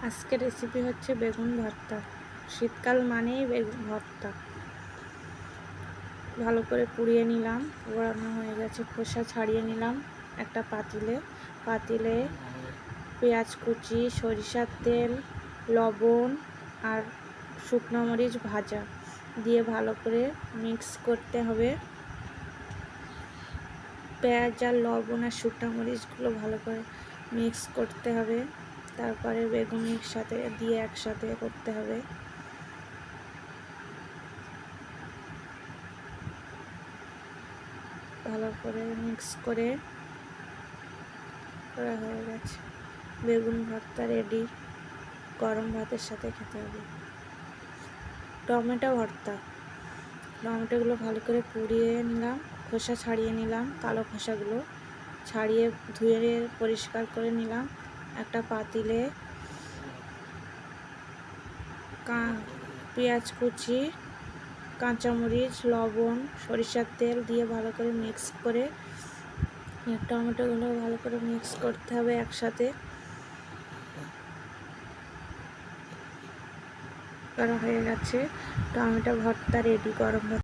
আজকের রেসিপি হচ্ছে বেগুন ভর্তা। শীতকাল মানেই বেগুন ভর্তা। ভালো করে পুড়িয়ে নিলাম, পোড়ানো হয়ে গেছে, খোসা ছাড়িয়ে নিলাম। একটা পাতিলে পেঁয়াজ কুচি, সরিষার তেল, লবণ আর শুকনো মরিচ ভাজা দিয়ে ভালো করে মিক্স করতে হবে। পেঁয়াজ আর লবণ আর শুকনো মরিচগুলো ভালো করে মিক্স করতে হবে। তারপরে বেগুনের সাথে দিয়ে একসাথে করতে হবে। ভালো করে মিক্স করে করা হয়ে গেছে। বেগুন ভর্তা রেডি। গরম ভাতের সাথে খেতে হবে। টমেটো ভর্তা। টমেটোগুলো ভালো করে পুড়িয়ে নিলাম, খোসা ছাড়িয়ে নিলাম, কালো খোসাগুলো ছাড়িয়ে ধুয়ে পরিষ্কার করে নিলাম। একটা পাতিলে পেঁয়াজ কুচি, কাঁচামরিচ, লবণ, সরিষার তেল দিয়ে ভালো করে মিক্স করে টমেটোগুলো ভালো করে মিক্স করতে হবে একসাথে। করা হয়ে গেছে। টমেটো ভর্তা রেডি। গরম ভাত